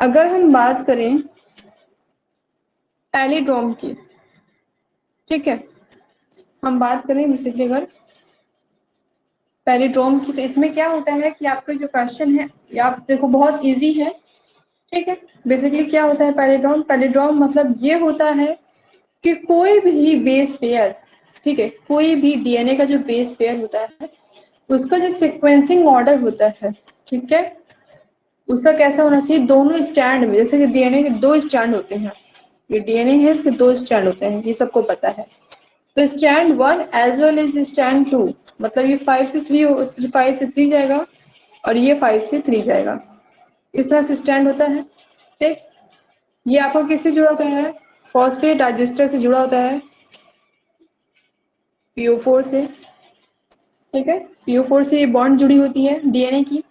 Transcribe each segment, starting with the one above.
अगर हम बात करें पैलिड्रोम की, ठीक है, हम बात करें बेसिकली अगर पैलिड्रोम की, तो इसमें क्या होता है कि आपका जो क्वेश्चन है ये आप देखो बहुत इजी है, ठीक है। बेसिकली क्या होता है पैलिड्रोम? पैलिड्रोम मतलब ये होता है कि कोई भी बेस पेयर, ठीक है, कोई भी डीएनए का जो बेस पेयर होता है उसका जो सीक्वेंसिंग ऑर्डर होता है, ठीक है, उसका कैसा होना चाहिए, दोनों स्टैंड में, जैसे कि डीएनए के दो स्टैंड होते हैं, ये डीएनए है इसके दो स्टैंड होते हैं, ये सबको पता है। तो strand 1 as well as strand 2, मतलब ये 5 से 3 जाएगा और ये 5 से 3 जाएगा, इस तरह से स्टैंड होता है, ठीक। ये आपको किससे जुड़ा होता है? फॉस्फेट डाइजेस्टर से जुड़ा होता है, PO4 से, ठीक है। PO4 से ये बॉन्ड जुड़ी होती है डीएनए की,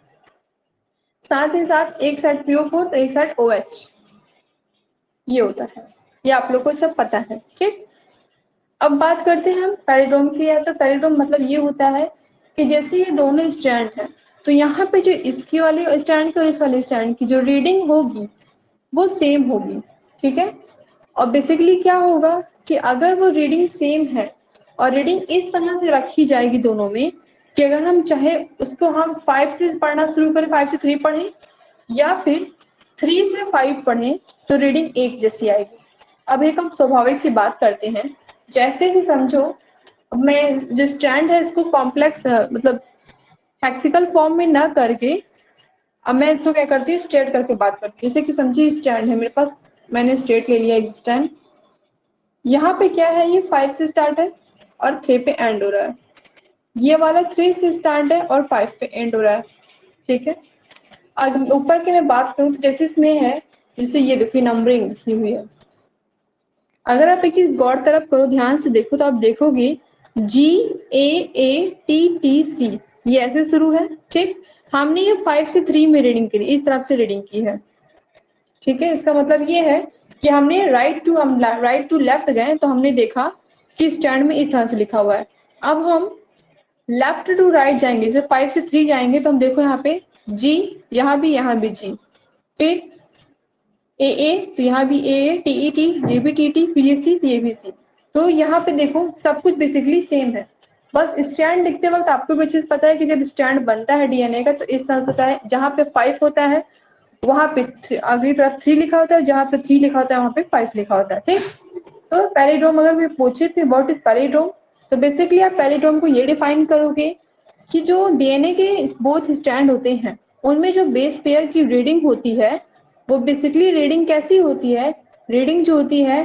साथ ही साथ एक साइड PO4 तो एक साइड OH, ये होता है, ये आप लोग को सब पता है, ठीक। अब बात करते हैं हम पैलिड्रोम की। या तो पैलिड्रोम मतलब ये होता है कि जैसे ये दोनों स्टैंड हैं, तो यहाँ पे जो इसकी वाले स्टैंड की और इस वाले स्टैंड की जो रीडिंग होगी वो सेम होगी, ठीक है। और बेसिकली क्या होगा कि अगर वो रीडिंग सेम है और रीडिंग इस तरह से रखी जाएगी दोनों में कि अगर हम चाहे उसको हम 5 से पढ़ना शुरू करें, 5 से 3 पढ़ें, या फिर 3 से 5 पढ़ें, तो रीडिंग एक जैसी आएगी। अब एक हम स्वाभाविक सी बात करते हैं, जैसे ही समझो मैं जो स्टैंड है इसको कॉम्प्लेक्स मतलब हेक्सिकल फॉर्म में ना करके, अब मैं इसको क्या करती हूँ, स्ट्रेट करके बात करती हूँ। जैसे कि समझिए स्टैंड है मेरे पास, मैंने स्ट्रेट ले लिया एक स्टैंड, यहाँ पे क्या है, ये 5 से स्टार्ट है और 3 पे एंड हो रहा है, ये वाला 3 से स्टार्ट है और 5 पे एंड हो रहा है, ठीक है। अगर ऊपर की मैं बात करूँ तो जैसे इसमें है, जैसे ये देखिए नंबरिंग लिखी हुई है, अगर आप एक चीज गौर तरफ करो, ध्यान से देखो, तो आप देखोगे GAATTC, ये ऐसे शुरू है, ठीक। हमने ये 5 से 3 में रीडिंग करी, इस तरफ से रीडिंग की है, ठीक है। इसका मतलब ये है कि हमने राइट टू लेफ्ट गए तो हमने देखा कि स्टैंड में इस तरह से लिखा हुआ है। अब हम लेफ्ट टू राइट जाएंगे, जैसे 5 से 3 जाएंगे तो हम देखो यहाँ पे G, यहाँ भी G, फिर AA, तो यहाँ भी AA, TET, ये भी TT, फिर ये C, ये भी C। तो यहाँ पे देखो सब कुछ बेसिकली सेम है, बस स्टैंड लिखते वक्त आपको भी चीज पता है कि जब स्टैंड बनता है डीएनए का तो इस तरह से होता है, जहाँ पे 5 होता है वहां पे अगली तरफ 3 लिखा होता है, जहाँ पे 3 लिखा होता है वहां पे 5 लिखा होता है, ठीक। तो पैलिड्रोम अगर कोई पूछे थे व्हाट इज पैलिड्रोम, तो बेसिकली आप पैलिड्रोम को ये डिफाइन करोगे कि जो डीएनए के बोथ स्टैंड होते हैं उनमें जो बेस पेयर की रीडिंग होती है वो बेसिकली रीडिंग कैसी होती है, रीडिंग जो होती है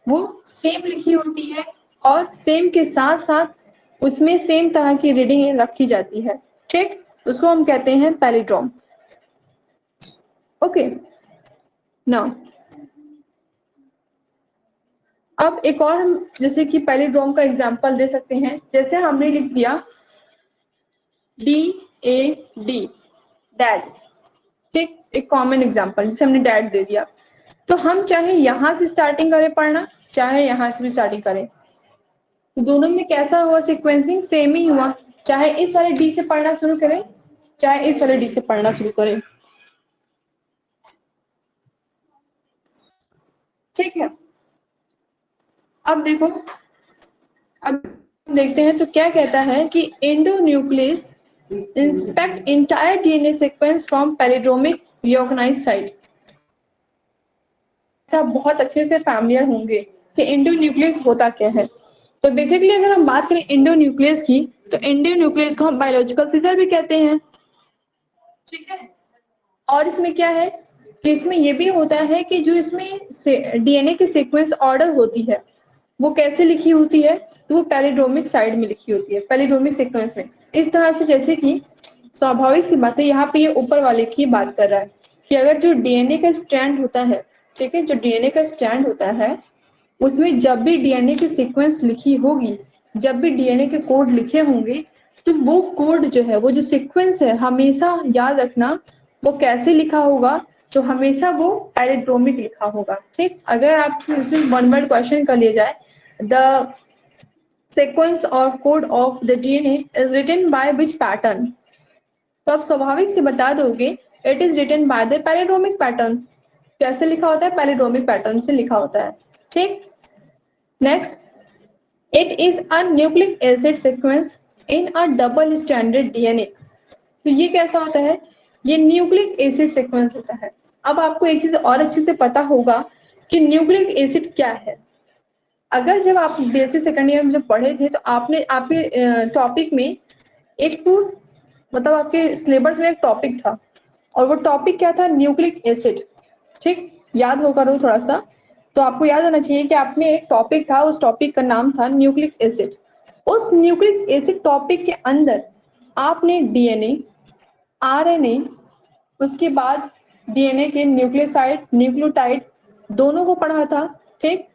वो सेम लिखी होती है और सेम के साथ साथ उसमें सेम तरह की रीडिंग रखी जाती है, ठीक। उसको हम कहते हैं पैलिड्रोम, ओके। नाउ अब एक और हम जैसे कि पैलिड्रोम का एग्जांपल दे सकते हैं, जैसे हमने लिख दिया DAD, डैड, ठीक, एक कॉमन एग्जांपल जैसे हमने डैड दे दिया, तो हम चाहे यहां से स्टार्टिंग करें पढ़ना, चाहे यहां से भी स्टार्टिंग करें, तो दोनों में कैसा हुआ, सीक्वेंसिंग सेम ही हुआ, चाहे इस वाले डी से पढ़ना शुरू करें चाहे इस वाले डी से पढ़ना शुरू करें, ठीक है। अब देखो, अब देखते हैं तो क्या कहता है कि endonuclease inspect entire DNA sequence from palindromic recognise site. आप बहुत अच्छे से फैमिलियर होंगे कि एंडोन्यूक्लियस होता क्या है। तो बेसिकली अगर हम बात करें एंडोन्यूक्लियस की, तो एंडोन्यूक्लियस को हम बायोलॉजिकल सीजर भी कहते हैं, ठीक है। और इसमें क्या है कि इसमें ये भी होता है कि जो इसमें डीएनए की सीक्वेंस ऑर्डर होती है वो कैसे लिखी होती है, तो वो पैलिड्रोमिक साइड में लिखी होती है, पैलिड्रोमिक सीक्वेंस में, इस तरह से। जैसे कि स्वाभाविक सी बात है, यहाँ पे ये ऊपर वाले की बात कर रहा है कि अगर जो डीएनए का स्ट्रैंड होता है, ठीक है, जो डीएनए का स्ट्रैंड होता है उसमें जब भी डीएनए की सीक्वेंस लिखी होगी, जब भी डीएनए के कोड लिखे होंगे, तो वो कोड जो है, वो जो सीक्वेंस है, हमेशा याद रखना वो कैसे लिखा होगा, तो हमेशा वो पैलिड्रोमिक लिखा होगा, ठीक। अगर आपसे इसमें वन वर्ड क्वेश्चन कर लिया जाए, the sequence or code of the DNA is written by which pattern, तो आप स्वाभाविक से बता दोगे it is written by the palindromic pattern, कैसे लिखा होता है, पैलिड्रोमिक पैटर्न से लिखा होता है। ठीक, next, it is a nucleic acid sequence in a double stranded DNA. तो ये कैसा होता है, ये न्यूक्लिक एसिड सीक्वेंस होता है। अब आपको एक चीज और अच्छे से पता होगा कि न्यूक्लिक एसिड क्या है। अगर जब आप बेसिक सेकंड ईयर में जब पढ़े थे तो आपने आपके टॉपिक में एक टू मतलब आपके सिलेबस में एक टॉपिक था, और वो टॉपिक क्या था, न्यूक्लिक एसिड। ठीक, याद होगा रो थोड़ा सा, तो आपको याद होना चाहिए कि आप में एक टॉपिक था, उस टॉपिक का नाम था न्यूक्लिक एसिड। उस न्यूक्लिक एसिड टॉपिक के अंदर आपने डीएनए, आरएनए, उसके बाद डीएनए के न्यूक्लियोसाइड, न्यूक्लियोटाइड दोनों को पढ़ा था। ठीक,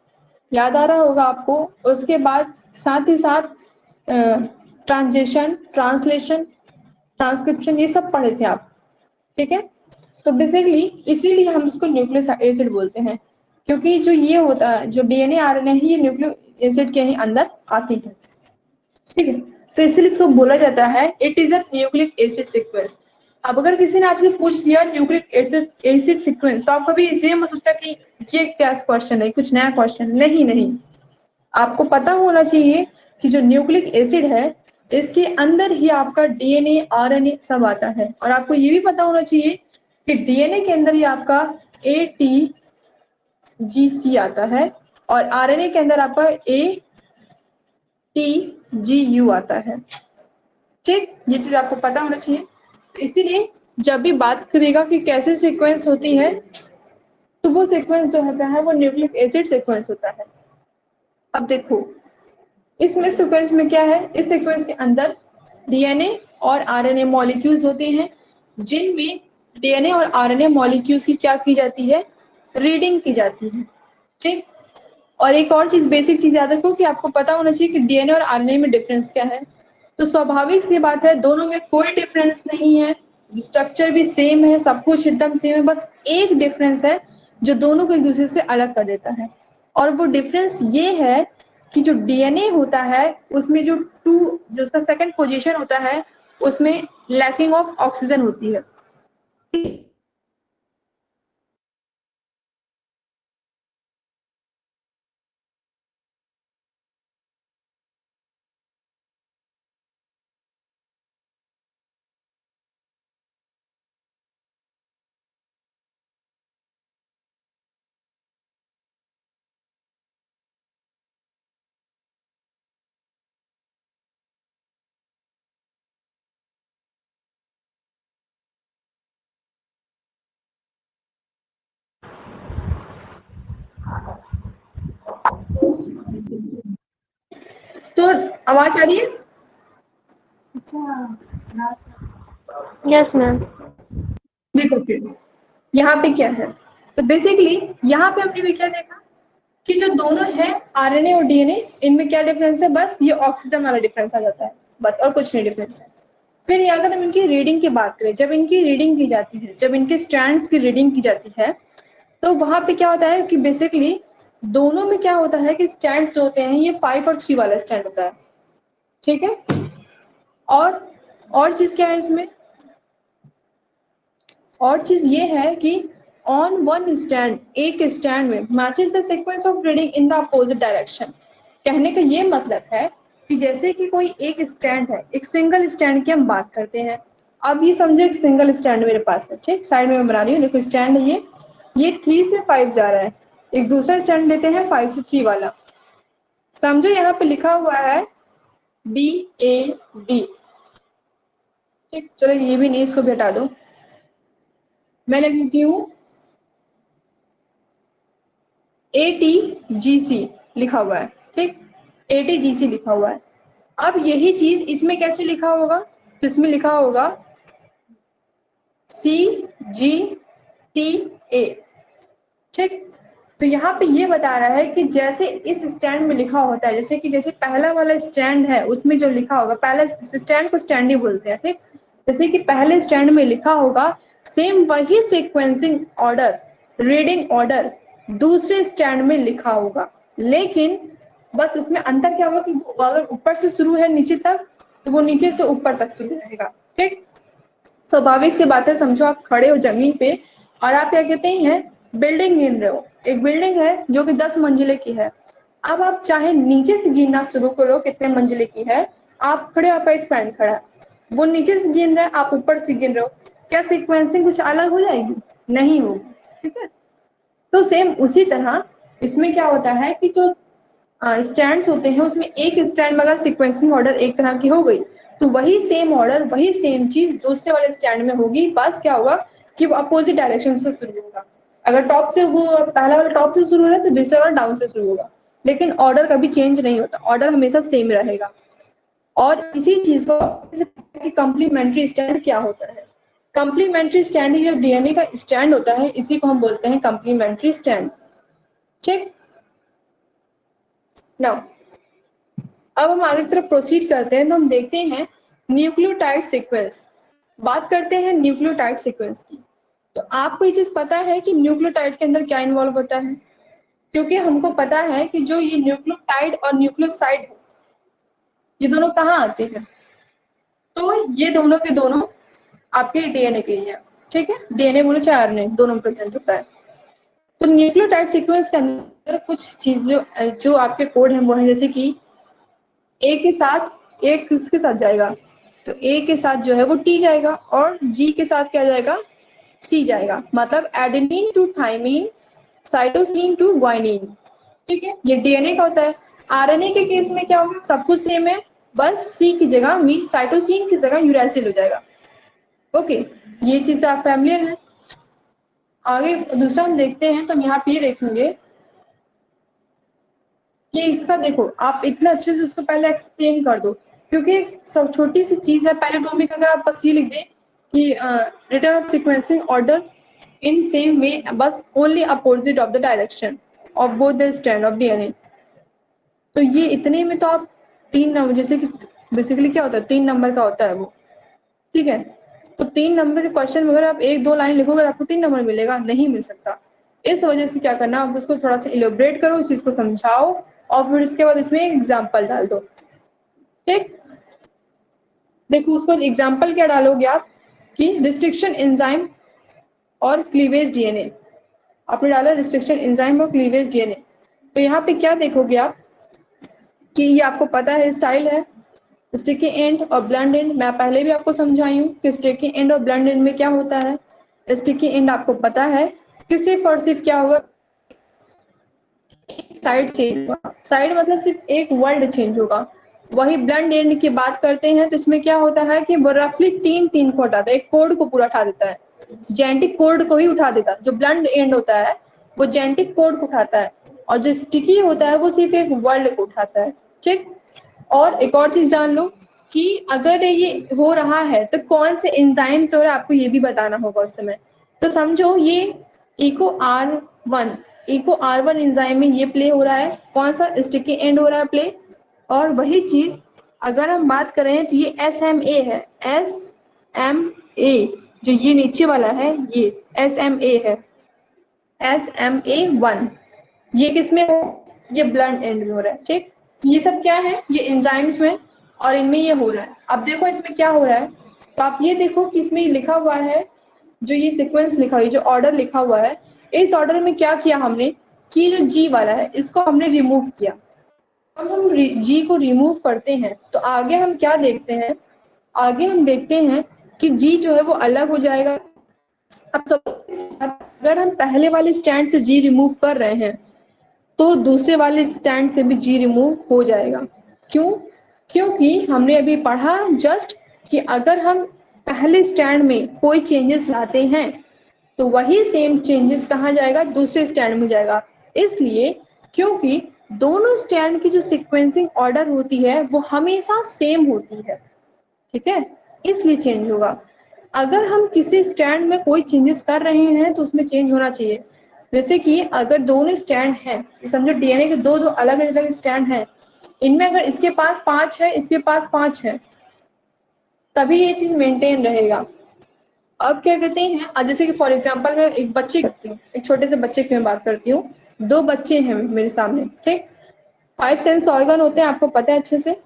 याद आ रहा होगा आपको। उसके बाद साथ ही साथ ट्रांजिशन, ट्रांसलेशन, ट्रांसक्रिप्शन, ये सब पढ़े थे आप। ठीक है, तो बेसिकली इसीलिए हम इसको न्यूक्लिक एसिड बोलते हैं, क्योंकि जो ये होता है, जो डीएनए आरएनए है, ये न्यूक्लिक एसिड के ही अंदर आती है। ठीक है, तो इसलिए इसको बोला जाता है it is a nucleic acid sequence. अब अगर किसी ने आपसे पूछ लिया न्यूक्लिक एसिड सीक्वेंस, तो आप कभी ये मत सोचना कि ये क्या क्वेश्चन है, कुछ नया क्वेश्चन, नहीं नहीं। आपको पता होना चाहिए कि जो न्यूक्लिक एसिड है इसके अंदर ही आपका डीएनए, आरएनए सब आता है। और आपको ये भी पता होना चाहिए कि डीएनए के अंदर ही आपका एटीजीसी आता है, और आरएनए के अंदर आपका एटीजीयू आता है। ठीक, ये चीज आपको पता होना चाहिए। तो इसीलिए जब भी बात करेगा कि कैसे सीक्वेंस होती है, तो वो सीक्वेंस जो होता है वो न्यूक्लिक एसिड सीक्वेंस होता है। अब देखो इसमें सीक्वेंस में क्या है, इस सीक्वेंस के अंदर डीएनए और आरएनए मॉलिक्यूल्स होते हैं, जिनमें डीएनए और आरएनए मॉलिक्यूल्स की क्या की जाती है, रीडिंग की जाती है। ठीक, और एक और चीज, बेसिक चीज याद रखो कि आपको पता होना चाहिए कि डीएनए और आरएनए में डिफरेंस क्या है। तो स्वाभाविक सी बात है, दोनों में कोई डिफरेंस नहीं है, स्ट्रक्चर भी सेम है, सब कुछ एकदम सेम है, बस एक डिफरेंस है जो दोनों को एक दूसरे से अलग कर देता है। और वो डिफरेंस ये है कि जो डीएनए होता है उसमें जो उसका सेकंड पोजीशन होता है, उसमें लैकिंग ऑफ ऑक्सीजन होती है। तो आवाज आ रही है? Yes ma'am. देखो फिर यहाँ पे क्या है, तो बेसिकली यहाँ पे हमने भी क्या देखा कि जो दोनों है आरएनए और डीएनए, इनमें क्या डिफरेंस है, बस ये ऑक्सीजन वाला डिफरेंस आ जाता है, बस और कुछ नहीं डिफरेंस है। फिर ये अगर हम इनकी रीडिंग की बात करें, जब इनकी रीडिंग की जाती है, जब इनके स्ट्रैंड्स की रीडिंग की जाती है, तो वहां पे क्या होता है कि बेसिकली दोनों में क्या होता है कि स्टैंड जो होते हैं ये 5 और 3 वाला स्टैंड होता है। ठीक है, और चीज क्या है इसमें, और चीज ये है कि ऑन वन स्टैंड, एक स्टैंड में matches the sequence of reading in the opposite direction. कहने का ये मतलब है कि जैसे कि कोई एक स्टैंड है, एक सिंगल स्टैंड की हम बात करते हैं। अब ये समझो एक सिंगल स्टैंड मेरे पास है, ठीक, साइड में मैं बना रही हूँ, देखो स्टैंड है ये 3 से 5 जा रहा है। एक दूसरा स्टैंड लेते हैं 5 से 3 वाला, समझो यहाँ पे लिखा हुआ है DAD। ठीक, चलो ये भी नहीं, इसको भी हटा दो, मैं लिख देती हूँ ATGC लिखा हुआ है। ठीक, ATGC लिखा हुआ है। अब यही चीज इसमें कैसे लिखा होगा, तो इसमें लिखा होगा CGTA। ठीक, तो यहाँ पे ये बता रहा है कि जैसे इस स्टैंड में लिखा होता है, जैसे पहला वाला स्टैंड है उसमें जो लिखा होगा, पहला स्टैंड को स्टैंड ही बोलते हैं। ठीक, जैसे कि पहले स्टैंड में लिखा होगा, सेम वही सीक्वेंसिंग ऑर्डर, रीडिंग ऑर्डर दूसरे स्टैंड में लिखा होगा, लेकिन बस उसमें अंतर क्या होगा कि वो अगर ऊपर से शुरू है नीचे तक, तो वो नीचे से ऊपर तक शुरू रहेगा। ठीक, स्वाभाविक सी बात है, समझो आप खड़े हो जमीन पे और आप क्या कहते हैं, बिल्डिंग गिन रहे हो, एक बिल्डिंग है जो कि 10 मंजिले की है। अब आप चाहे नीचे से गिनना शुरू करो कितने मंजिले की है, आप खड़े, आपका एक फ्रेंड खड़ा है, वो नीचे से गिन रहा है, आप ऊपर से गिन रहे हो, क्या सीक्वेंसिंग कुछ अलग हो जाएगी? नहीं होगी, ठीक है। तो सेम उसी तरह इसमें क्या होता है कि जो स्टैंड्स होते हैं उसमें एक स्टैंड में अगर सीक्वेंसिंग ऑर्डर एक तरह की हो गई, तो वही सेम ऑर्डर, वही सेम चीज दूसरे वाले स्टैंड में होगी, बस क्या होगा कि वो अपोजिट डायरेक्शन से शुरू होगा। अगर टॉप से वो पहला वाला टॉप से शुरू हो रहा है तो दूसरा वाला डाउन से शुरू होगा, लेकिन ऑर्डर कभी चेंज नहीं होता, ऑर्डर हमेशा सेम रहेगा। और इसी चीज को कंप्लीमेंट्री स्टैंड क्या होता है? कंप्लीमेंट्री स्टैंड जो डीएनए का स्टैंड होता है इसी को हम बोलते हैं कंप्लीमेंट्री स्टैंड। ठीक, नाउ अब हम आगे की तरफ प्रोसीड करते हैं तो हम देखते हैं न्यूक्लियोटाइड सीक्वेंस। बात करते हैं न्यूक्लियोटाइड सीक्वेंस की। तो आपको ये चीज पता है कि न्यूक्लियोटाइड के अंदर क्या इन्वॉल्व होता है? क्योंकि हमको पता है कि जो ये न्यूक्लियोटाइड और न्यूक्लियोसाइड है, ये दोनों कहाँ आते हैं? तो ये दोनों के दोनों आपके डीएनए के ही है, ठीक है। डीएनए बोलो चाहे आरएनए, दोनों प्रेजेंट होता है। तो न्यूक्लियोटाइड सीक्वेंस के अंदर कुछ चीजें जो आपके कोड है वो है, जैसे कि ए के साथ एक किसके साथ जाएगा, तो ए के साथ जो है वो टी जाएगा, और जी के साथ क्या जाएगा, सी जाएगा। मतलब adenine to thymine, cytosine to guanine, ठीक है। ये डीएनए का होता है। आरएनए के केस में क्या होगा, सब कुछ सेम है, बस सी की जगह मीन साइटोसिन की जगह यूरैसिल हो जाएगा। ओके, ये चीज आप फैमिलियर है। आगे दूसरा हम देखते हैं तो हम यहाँ पे ये देखेंगे कि इसका देखो, आप इतना अच्छे से उसको पहले एक्सप्लेन कर दो, क्योंकि एक सब छोटी सी चीज है पैलेटोमिक। अगर आप बस ये लिख दें कि return of sequencing order in same way बस only opposite of the direction of both the strand of DNA, तो ये इतने में तो आप 3 नंबर, जैसे कि बेसिकली क्या होता है 3 नंबर का होता है वो, ठीक है। तो 3 नंबर के क्वेश्चन में अगर आप 1-2 लाइन लिखोगे आपको 3 नंबर मिलेगा, नहीं मिल सकता। इस वजह से क्या करना, आप उसको थोड़ा सा इलेबोरेट करो, उस चीज को समझाओ, और फिर इसके बाद इसमें एक एग्जाम्पल डाल दो। ठीक, देखो उसको एग्जाम्पल क्या डालोगे आप कि रिस्ट्रिक्शन एंजाइम और क्लीवेज डीएनए। आपने डाला रिस्ट्रिक्शन एंजाइम और क्लीवेज डीएनए, तो यहाँ पे क्या देखोगे आप कि ये आपको पता है स्टाइल है स्टिकी एंड और ब्लंट एंड। मैं पहले भी आपको समझाई हूँ कि स्टिकी एंड और ब्लंट एंड में क्या होता है। स्टिकी एंड आपको पता है कि सिर्फ और सिर्फ क्या होगा, साइड चेंज होगा, साइड मतलब सिर्फ एक वर्ड चेंज होगा। वही ब्लंट एंड की बात करते हैं तो इसमें क्या होता है कि वो रफली 3-3 को हटाता है, एक कोड को पूरा उठा देता है, जेनेटिक कोड को ही उठा देता है। जो ब्लंट एंड होता है वो जेनेटिक कोड को उठाता है, और जो स्टिकी होता है वो सिर्फ एक वर्ड को उठाता है। ठीक, और एक और चीज जान लो कि अगर ये हो रहा है तो कौन से एंजाइम्स हो रहा है आपको ये भी बताना होगा उस समय। तो समझो ये इको आर वन एंजाइम में ये प्ले हो रहा है, कौन सा, स्टिकी एंड हो रहा है प्ले। और वही चीज अगर हम बात करें तो ये SMA है, SMA, जो ये नीचे वाला है ये SMA है, SMA1, ये किसमें हो, ये ब्लंट एंड में हो रहा है। ठीक, ये सब क्या है, ये एंजाइम्स में, और इनमें ये हो रहा है। अब देखो इसमें क्या हो रहा है, तो आप ये देखो कि इसमें लिखा हुआ है, जो ये सीक्वेंस लिखा हुआ है, जो ऑर्डर लिखा हुआ है, इस ऑर्डर में क्या किया हमने कि जो जी वाला है इसको हमने रिमूव किया। अब हम जी को रिमूव करते हैं तो आगे हम क्या देखते हैं, आगे हम देखते हैं कि जी जो है वो अलग हो जाएगा। अब अगर हम पहले वाले स्टैंड से जी रिमूव कर रहे हैं तो दूसरे वाले स्टैंड से भी जी रिमूव हो जाएगा। क्यों? क्योंकि हमने अभी पढ़ा जस्ट कि अगर हम पहले स्टैंड में कोई चेंजेस लाते हैं तो वही सेम चेंजेस कहाँ जाएगा, दूसरे स्टैंड में जाएगा। इसलिए क्योंकि दोनों स्टैंड की जो सीक्वेंसिंग ऑर्डर होती है वो हमेशा सेम होती है, ठीक है, इसलिए चेंज होगा। अगर हम किसी स्टैंड में कोई चेंजेस कर रहे हैं तो उसमें चेंज होना चाहिए। जैसे कि अगर दोनों स्टैंड हैं, समझो डीएनए के दो दो अलग अलग स्टैंड हैं, इनमें अगर इसके पास 5 है, इसके पास 5 है, तभी ये चीज मेंटेन रहेगा। अब क्या कहते हैं, जैसे कि फॉर एग्जांपल मैं एक बच्चे करती हूँ, एक छोटे से बच्चे की मैं बात करती हूँ। 2 बच्चे हैं मेरे सामने, ठीक, 5 सेंस ऑर्गन होते हैं, आपको पता है अच्छे से।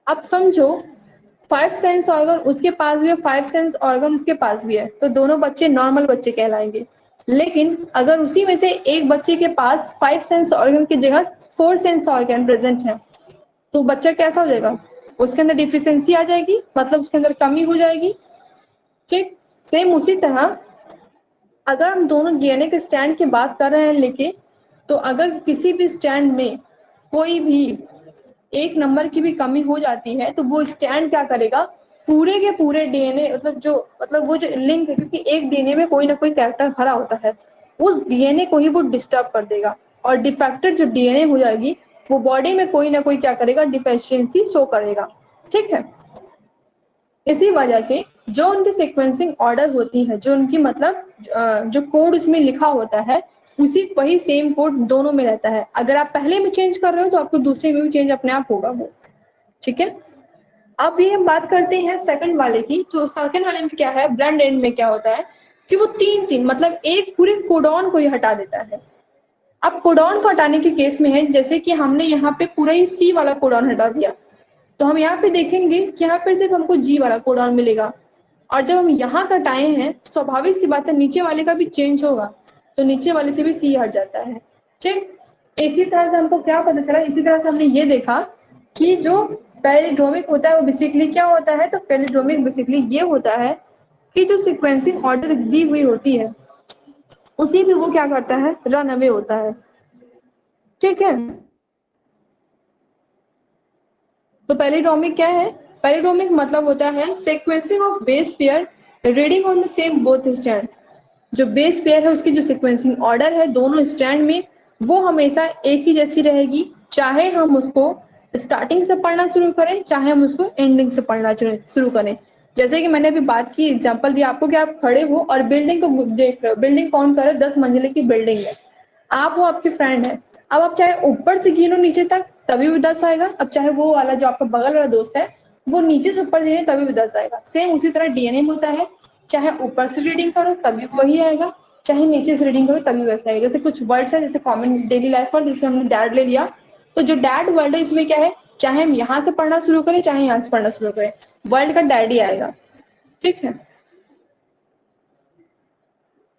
अब समझो 5 सेंस ऑर्गन उसके पास भी है, 5 सेंस ऑर्गन उसके पास भी है, तो दोनों बच्चे नॉर्मल बच्चे कहलाएंगे। लेकिन अगर उसी में से एक बच्चे के पास 5 सेंस ऑर्गन की जगह 4 सेंस ऑर्गन प्रेजेंट है, तो बच्चा कैसा हो जाएगा? उसके अंदर डिफिशियंसी आ जाएगी, मतलब उसके अंदर कमी हो जाएगी। ठीक, सेम उसी तरह अगर हम दोनों डीएनए के स्टैंड की बात कर रहे हैं लेके, तो अगर किसी भी स्टैंड में कोई भी एक नंबर की भी कमी हो जाती है, तो वो स्टैंड क्या करेगा, पूरे के पूरे डीएनए मतलब वो जो लिंक है, क्योंकि एक डीएनए में कोई ना कोई कैरेक्टर भरा होता है, उस डीएनए को ही वो डिस्टर्ब कर देगा और डिफेक्टेड जो डीएनए हो जाएगी वो बॉडी में कोई ना कोई क्या करेगा, डिफिशियंसी शो करेगा। ठीक है, इसी वजह से जो उनकी सीक्वेंसिंग ऑर्डर होती है, जो उनकी मतलब जो कोड उसमें लिखा होता है, उसी वही सेम कोड दोनों में रहता है। अगर आप पहले में चेंज कर रहे हो तो आपको दूसरे में भी चेंज अपने आप होगा वो। ठीक है, अब ये हम बात करते हैं सेकंड वाले की। तो सेकंड वाले में क्या है, ब्लेंड एंड में क्या होता है कि वो तीन मतलब एक पूरे कोडॉन को ही हटा देता है। अब कोडॉन को हटाने के केस में है, जैसे कि हमने यहाँ पे पूरा ही सी वाला कोडॉन हटा दिया, तो हम यहाँ पे देखेंगे कि यहाँ पर सिर्फ हमको जी वाला कोडॉन मिलेगा। और जब हम यहाँ कटाए हैं, स्वाभाविक सी बात है नीचे वाले का भी चेंज होगा, तो नीचे वाले से भी सी हट जाता है। ठीक, इसी तरह से हमको क्या पता चला, इसी तरह से हमने ये देखा कि जो पैलिड्रोमिक होता है वो बेसिकली क्या होता है, तो पैलिड्रोमिक बेसिकली ये होता है कि जो सीक्वेंसिंग ऑर्डर दी हुई होती है उसी में वो क्या करता है, रन अवे होता है। ठीक है, तो पैलिड्रोमिक क्या है, पैलिड्रोमिक मतलब होता है sequencing of base pair reading on the same both stand. जो बेस पेयर है उसकी जो सीक्वेंसिंग ऑर्डर है दोनों स्टैंड में, वो हमेशा एक ही जैसी रहेगी, चाहे हम उसको स्टार्टिंग से पढ़ना शुरू करें, चाहे हम उसको एंडिंग से पढ़ना शुरू करें। जैसे कि मैंने अभी बात की, एग्जांपल दिया आपको कि आप खड़े हो और बिल्डिंग को देख रहे हो, बिल्डिंग काउंट कर रहे हो, 10 मंजिले की बिल्डिंग है, आप हो, आपके फ्रेंड है। अब आप चाहे ऊपर से गिनो नीचे तक तभी भी 10 आएगा, अब चाहे वो वाला जो आपका बगल वाला दोस्त है वो नीचे से ऊपर गिने तभी भी 10 आएगा। सेम उसी तरह डीएनए होता है, चाहे ऊपर से रीडिंग करो तभी वही आएगा, चाहे नीचे से रीडिंग करो तभी वैसा आएगा। जैसे कुछ वर्ड्स है, जैसे कॉमन डेली लाइफ वर्ड, जैसे हमने डैड ले लिया, तो जो डैड वर्ड है इसमें क्या है, चाहे हम यहाँ से पढ़ना शुरू करें चाहे यहाँ से पढ़ना शुरू करें, वर्ल्ड का डैडी आएगा। ठीक है,